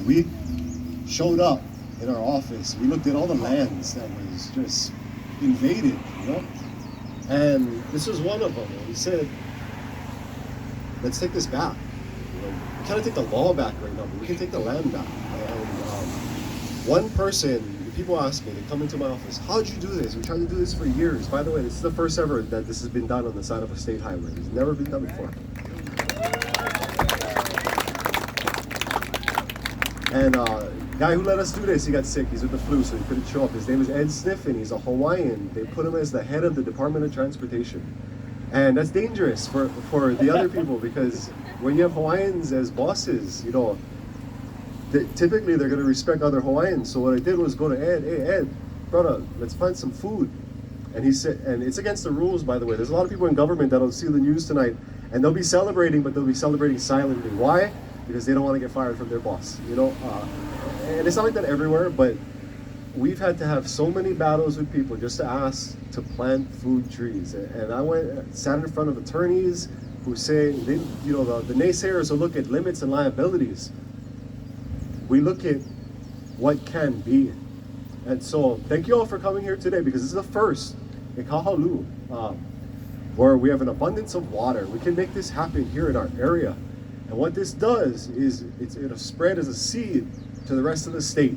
we showed up in our office. We looked at all the lands that was just invaded, you know? And this was one of them. And we said, let's take this back. You know, we can't take the law back right now, but we can take the land back. And one person, people ask me, they come into my office, how'd you do this? We tried to do this for years. By the way, this is the first ever that this has been done on the side of a state highway. It's never been done before. And guy who let us do this, he got sick. He's with the flu, so he couldn't show up. His name is Ed Sniffen. He's a Hawaiian. They put him as the head of the Department of Transportation. And that's dangerous for the other people, because when you have Hawaiians as bosses, you know, typically they're going to respect other Hawaiians. So what I did was go to Ed, hey Ed, brother, let's find some food. And he said, and it's against the rules, by the way. There's a lot of people in government that'll see the news tonight, and they'll be celebrating, but they'll be celebrating silently. Why? Because they don't want to get fired from their boss, you know? And it's not like that everywhere, but we've had to have so many battles with people just to ask to plant food trees. And I sat in front of attorneys who say, the naysayers will look at limits and liabilities. We look at what can be. And so thank you all for coming here today, because this is the first in Kahalu, where we have an abundance of water. We can make this happen here in our area. And what this does is it'll spread as a seed to the rest of the state.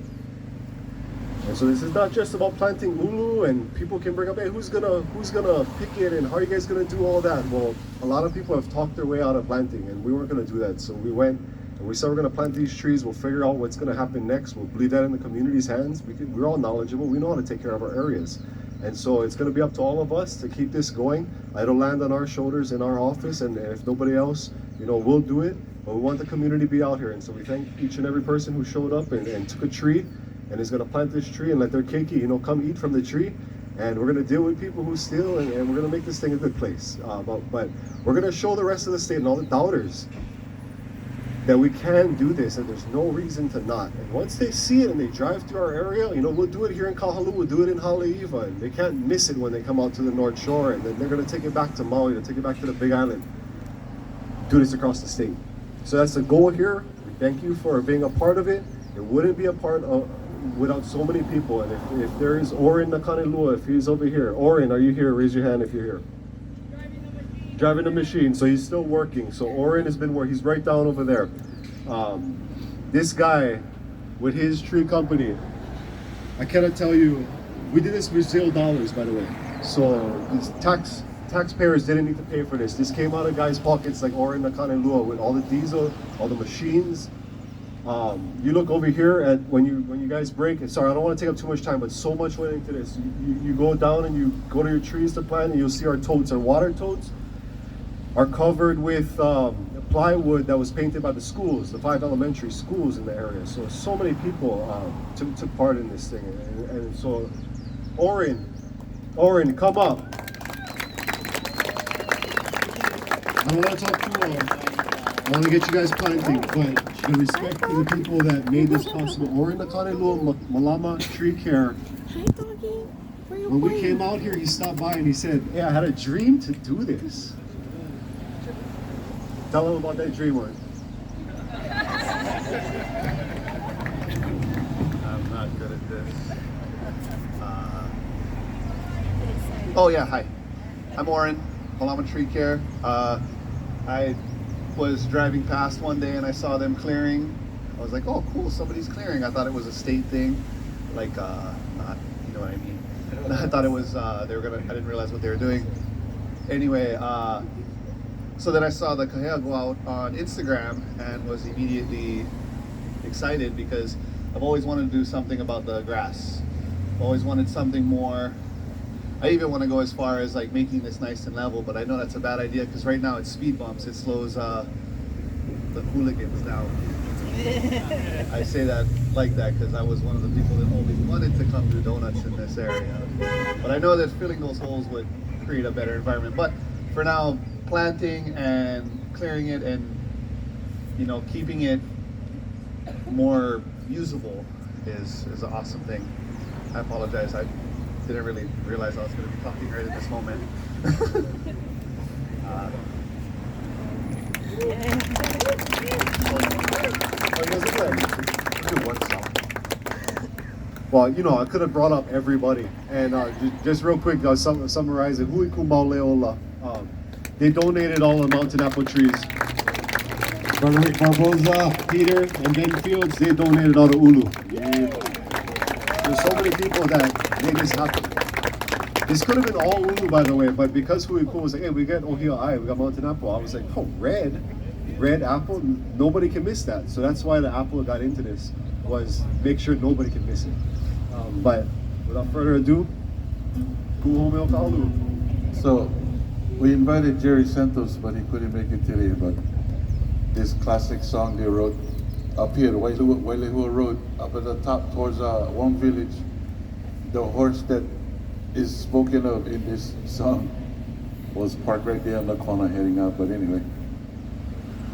And so this is not just about planting ulu, and people can bring up, hey, who's gonna pick it, and how are you guys gonna do all that? Well, a lot of people have talked their way out of planting, and we weren't gonna do that. So we went and we said we're gonna plant these trees. We'll figure out what's gonna happen next. We'll leave that in the community's hands. We're all knowledgeable. We know how to take care of our areas. And so it's gonna be up to all of us to keep this going. It'll land on our shoulders in our office, and if nobody else, you know, we'll do it. But we want the community to be out here. And so we thank each and every person who showed up and took a tree and is gonna plant this tree and let their keiki, you know, come eat from the tree. And we're gonna deal with people who steal, and we're gonna make this thing a good place. But we're gonna show the rest of the state and all the doubters that we can do this, and there's no reason to not. And once they see it and they drive through our area, you know, we'll do it here in Kahalu, we'll do it in Haleiwa, and they can't miss it when they come out to the North Shore, and then they're gonna take it back to Maui, to take it back to the Big Island. Do this across the state. So that's the goal here. We thank you for being a part of it. It wouldn't be a part of without so many people. And if there is Orin Nakanelua, if he's over here. Orin, are you here? Raise your hand if you're here. Driving the machine. So he's still working. So Orin has been working. He's right down over there. This guy with his tree company, I cannot tell you, we did this with $0, by the way. So these taxpayers didn't need to pay for this. This came out of guys' pockets like Orin Nakanelua with all the diesel, all the machines. You look over here at when you guys break. Sorry, I don't want to take up too much time, but so much went into this. You go down and you go to your trees to plant, and you'll see our totes. Our water totes are covered with plywood that was painted by the schools, the 5 elementary schools in the area. So many people took part in this thing, and so Orin, come up. I don't want to talk too long. I want to get you guys planting, but the respect to the people that made this possible. Orin Nakanelua Malama Tree Care. Hi, doggy. Where you When we going? came out here, he stopped by and he said, hey, I had a dream to do this. Tell him about that dream, Orin. I'm not good at this. Oh yeah, hi. I'm Orin, Malama Tree Care. I was driving past one day and I saw them clearing. I was like, oh cool, somebody's clearing. I thought it was a state thing, like not, you know what I mean. I thought it was they were gonna. I didn't realize what they were doing. Anyway, so then I saw the kahea go out on Instagram and was immediately excited because I've always wanted to do something about the grass. I've always wanted something more. I even want to go as far as like making this nice and level, but I know that's a bad idea because right now it's speed bumps. It slows the hooligans down. I say that like that because I was one of the people that always wanted to come do donuts in this area. But I know that filling those holes would create a better environment. But for now, planting and clearing it and, you know, keeping it more usable is an awesome thing. I apologize. I didn't really realize I was going to be talking right at this moment. How you guys doing? Well, you know, I could have brought up everybody. And just real quick, summarizing, Hui Kumauleola. They donated all the mountain apple trees. Brother Rick Barboza, Peter, and Ben Fields, they donated all the ulu. There's so many people that made this happen. This could have been all ulu, by the way, but because Hui Ku was like, hey, we got Ohio Eye, we got mountain apple. I was like, oh, red apple, nobody can miss that. So that's why the apple got into this, was make sure nobody can miss it. But without further ado, Kuhomeo Kalu. So we invited Jerry Santos, but he couldn't make it today. But this classic song they wrote up here, Wailehua Road, up at the top towards one village. The horse that is spoken of in this song was parked right there on the corner heading out. But anyway,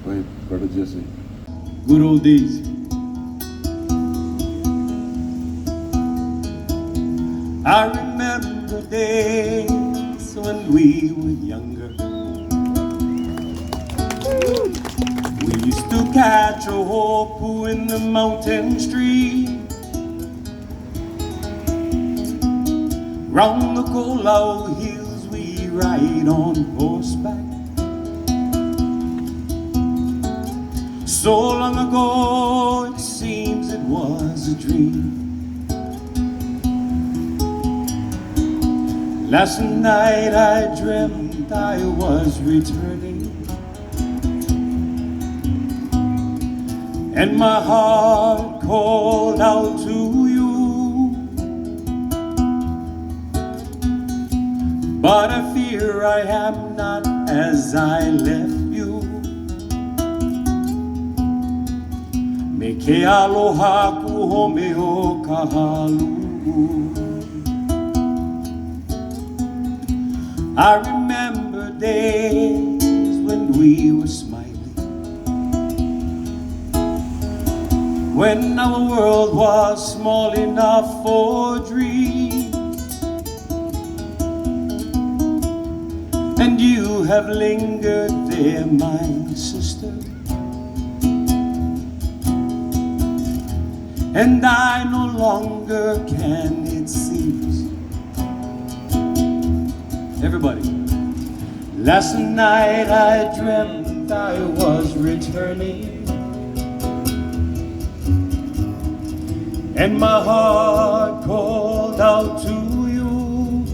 go ahead, Brother Jesse. Good old days. I remember days when we were younger. We used to catch a hopu in the mountain stream. Round the Kolau hills we ride on horseback. So long ago it seems it was a dream. Last night I dreamt I was returning, and my heart called out to you. But I fear I am not as I left you. Me ke aloha ku homeo kahalu. I remember days when we were smiling, when our world was small enough for dreams. And you have lingered there, my sister, and I no longer can, it seems. Everybody. Last night I dreamt I was returning, and my heart called out to you.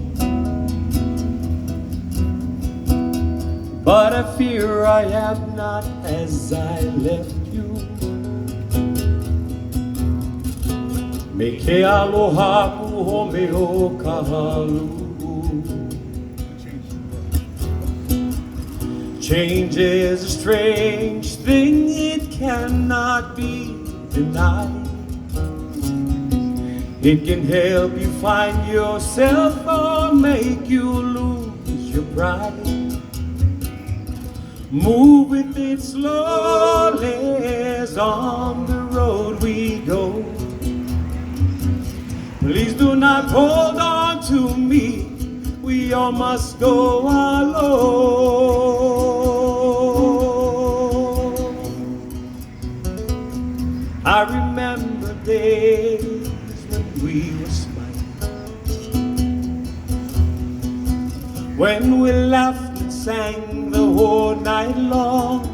But I fear I am not as I left you. Me ke aloha ku homeo kahalu. Change is a strange thing, it cannot be denied. It can help you find yourself or make you lose your pride. Move with it slowly as on the road we go. Please do not hold on to me, we all must go alone. I remember days when we were smiling, when we laughed and sang the whole night long.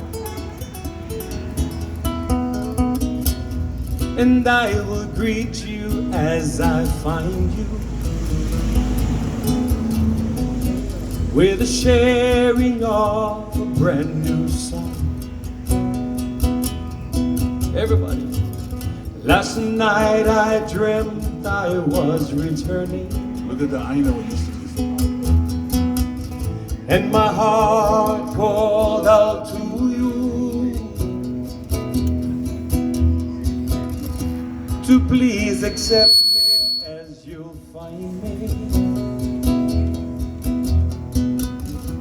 And I will greet you as I find you, with a sharing of a brand new song. Everybody. Last night I dreamt I was returning. Look at the Aina with this. And my heart called out to you to please accept me as you'll find me.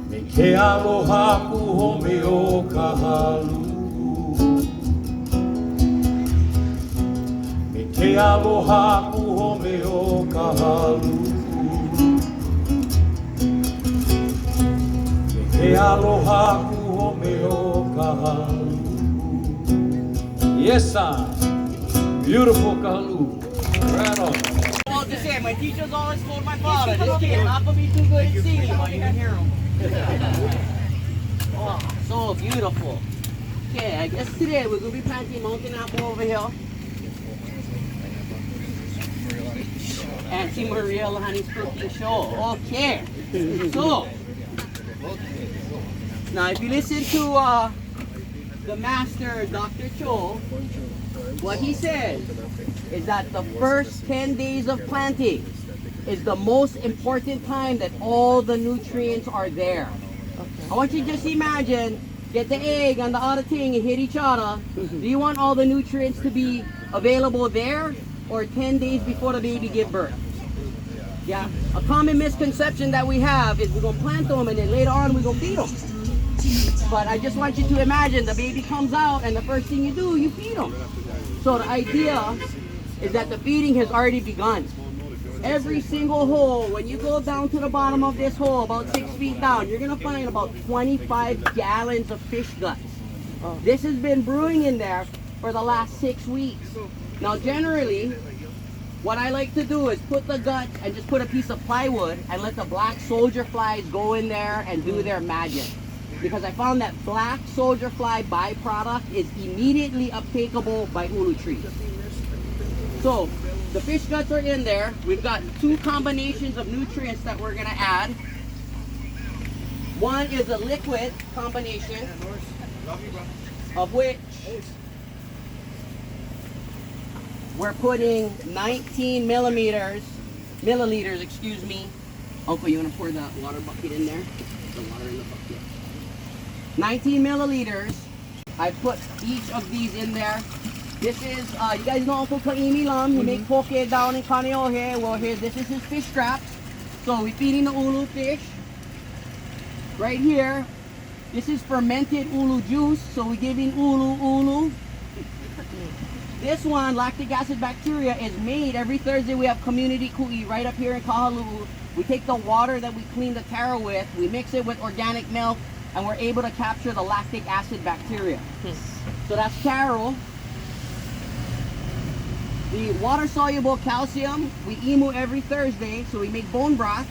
Me ke aloha ku homeo kahalu. Me ke aloha ku homeo kahalu. Me aloha ku homeo kahalu. Yes, sir. Beautiful kahalu. Right on. Well, the same. My teachers always told my father, this kid not gonna be too good at singing, but you can hear him. Oh, so beautiful. Okay, I guess today we're gonna be planting mountain apple over here. Auntie Maria Lahani's cooking show. Okay. So now if you listen to the master, Dr. Cho, what he says is that the first 10 days of planting is the most important time that all the nutrients are there. I want you to just imagine, get the egg and the other thing and hit each other. Do you want all the nutrients to be available there or 10 days before the baby give birth? Yeah, a common misconception that we have is we're gonna plant them and then later on we're gonna feed them. But I just want you to imagine the baby comes out and the first thing you do, you feed them. So the idea is that the feeding has already begun. Every single hole, when you go down to the bottom of this hole, about 6 feet down, you're gonna find about 25 gallons of fish guts. This has been brewing in there for the last 6 weeks. Now generally, what I like to do is put the guts and just put a piece of plywood and let the black soldier flies go in there and do their magic. Because I found that black soldier fly byproduct is immediately uptakeable by ulu trees. So the fish guts are in there. We've got 2 combinations of nutrients that we're gonna add. One is a liquid combination, of which we're putting 19 milliliters, excuse me. Uncle, you wanna pour the water bucket in there? The water in the bucket. 19 milliliters. I put each of these in there. This is, you guys know Uncle Kaimi Lam. He make poke down in Kaneo here. Well, this is his fish traps. So we're feeding the ulu fish. Right here, this is fermented ulu juice. So we're giving ulu. This one, lactic acid bacteria, is made every Thursday. We have community ku'i right up here in Kahaluu. We take the water that we clean the taro with, we mix it with organic milk, and we're able to capture the lactic acid bacteria. So that's taro. The water-soluble calcium, we emu every Thursday, so we make bone broth.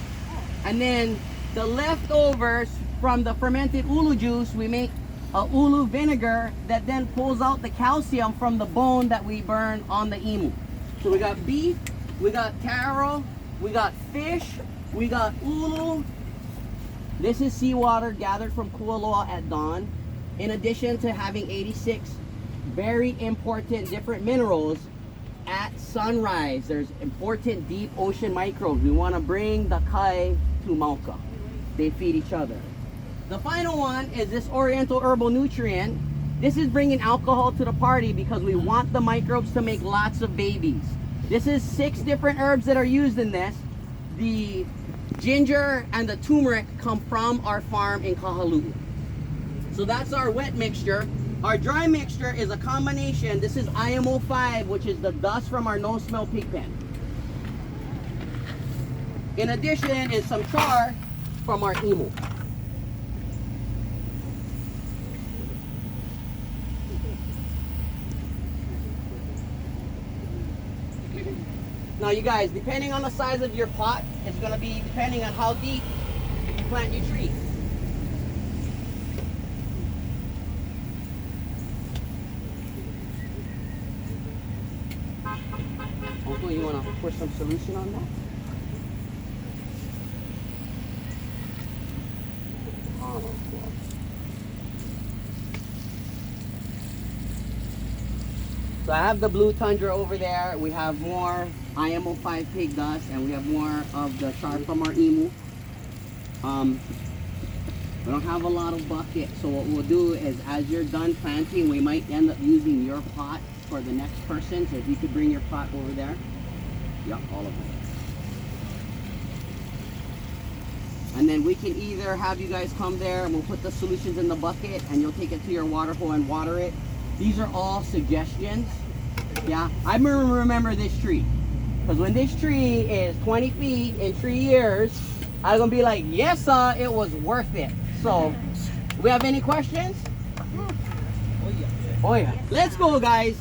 And then the leftovers from the fermented ulu juice, we make a ulu vinegar that then pulls out the calcium from the bone that we burn on the emu. So we got beef, we got taro, we got fish, we got ulu. This is seawater gathered from Kualoa at dawn. In addition to having 86 very important different minerals, at sunrise, there's important deep ocean microbes. We want to bring the kai to Mauka. They feed each other. The final one is this oriental herbal nutrient. This is bringing alcohol to the party because we want the microbes to make lots of babies. This is 6 different herbs that are used in this. The ginger and the turmeric come from our farm in Kahaluu. So that's our wet mixture. Our dry mixture is a combination. This is IMO 5, which is the dust from our no-smell pig pen. In addition is some char from our emu. Now you guys, depending on the size of your pot, it's going to be depending on how deep you plant your tree. Uncle, you want to pour some solution on that? So I have the blue tundra over there. We have more IMO 5 pig dust, and we have more of the char from our emu. We don't have a lot of buckets, so what we'll do is as you're done planting, we might end up using your pot for the next person. So if you could bring your pot over there. Yep, all of them. And then we can either have you guys come there and we'll put the solutions in the bucket and you'll take it to your water hole and water it. These are all suggestions. Yeah, I remember this tree. Because when this tree is 20 feet in 3 years, I'm going to be like, yes, sir, it was worth it. So, we have any questions? Oh, yeah. Let's go, guys.